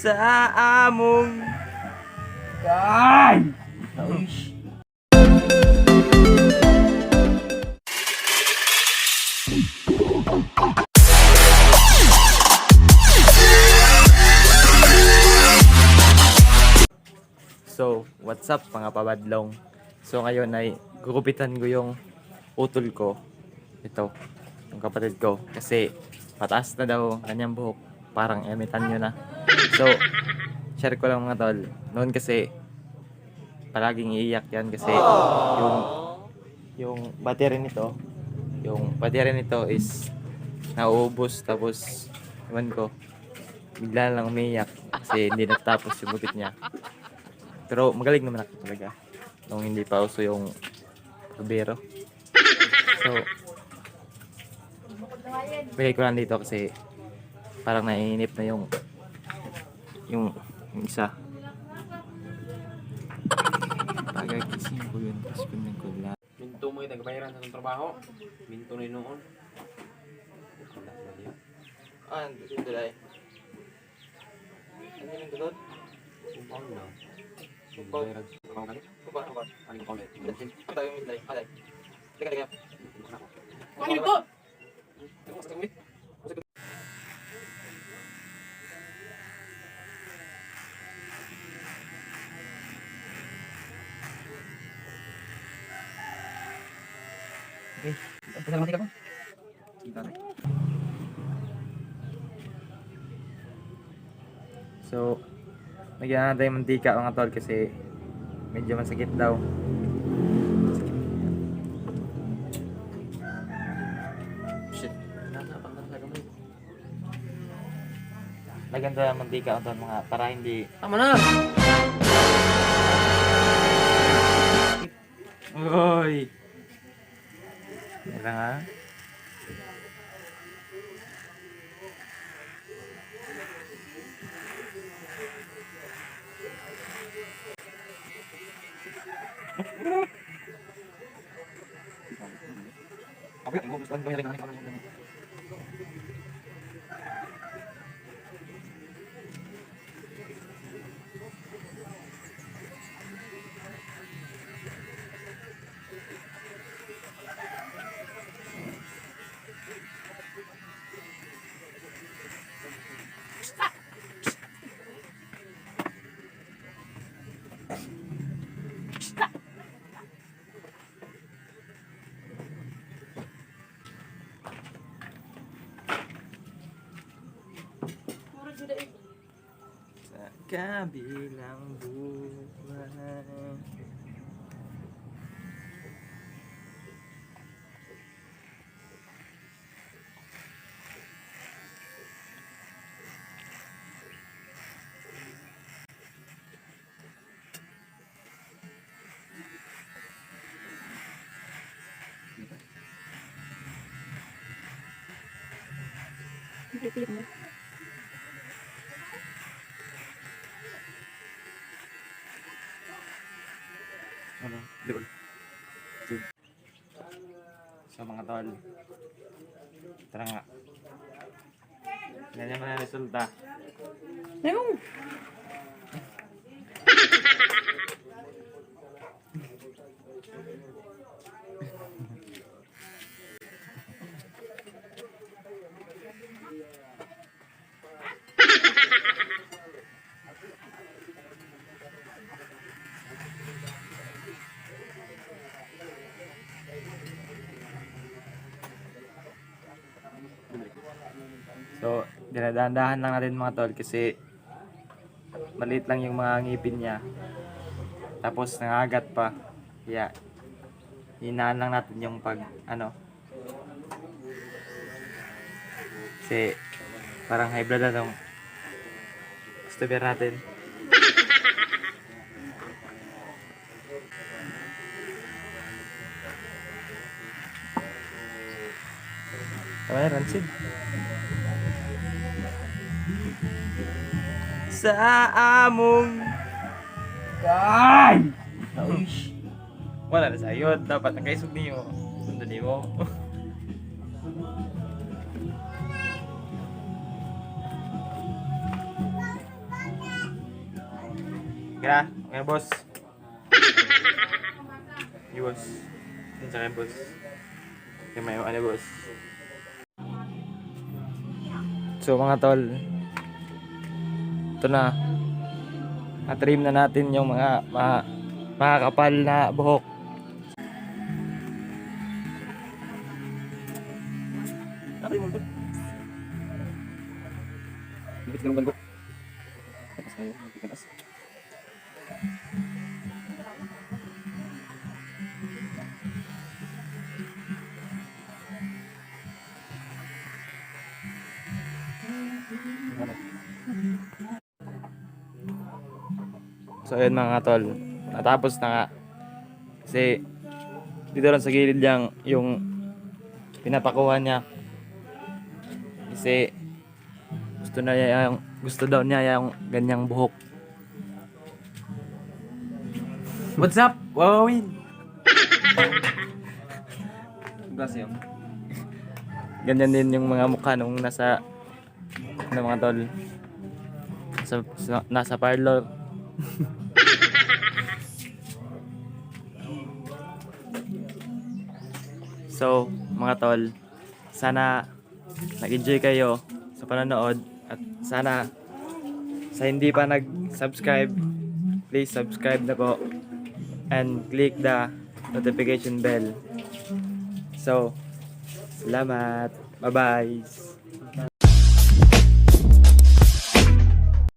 sa among kan. So, what's up mga pabadlong? So ngayon ay gugupitan ko yung utol ko. Ito, yung kapatid ko. Kasi pataas na daw ang kanyang buhok. Parang emitan nyo na. So, share ko lang mga tol. Noon kasi, palaging iiyak yan kasi yung battery nito is nauubos. Tapos, iwan ko, bigla lang umiiyak kasi hindi natapos yung gupit niya. Pero magaling naman ako talaga nung hindi pa uso yung barbero. So, bigay ko lang dito kasi parang naiinip na yung isa. Pagagising ko yun, tapos kunin ko lang. Minto mo yung nagbayaran sa itong trabaho. Minto na yun noon. Ah, dito dahil. Ano yung dudod? Sumpang na. Sumpang? Nagbayaran sa trabaho ka rin? Sumpang? Ano yung comment? Ito yung midlay. Alay. Teka. Ano ito? Okay. Pasalamat ka po. So, nagyan natin yung mantika mga tol kasi medyo masakit daw. Shit. Lagyan tayo ng mantika mga tol mga para hindi. Tama na! Uy! Yan lang ha. Sa kabilang buhay. Ano? Doon. So mga tol, tara nga. Ganyan na resulta. Ayun! So, dinadahan-dahan lang natin mga tol kasi maliit lang yung mga ngipin niya. Tapos nangagat pa. Kaya, hinaan lang natin yung kasi parang high blood na nung customer natin. Tama na, Rancid. Sa among kan. Wala na sa'yo. Dapat nakaisog niyo. Sundan niyo. Kaya, okay boss. Hey boss. Yun sa akin boss. Kaya may ano boss. So mga tol, ito na. Na-trim na natin yung mga kapal na buhok. Okay mo tol. Lipit ka ng ko. So ayun mga tol, natapos na nga. Kasi dito lang sa gilid lang yung pinapakuha niya. Kasi gusto daw niya yung ganyang buhok. What's up? Wawawin! Gas yun. Ganyan din yung mga mukha nung nasa mga tol. Nasa parlor. So, mga tol, sana nag-enjoy kayo sa panonood at sana sa hindi pa nag-subscribe, please subscribe na po and click the notification bell. So, salamat. Bye-bye.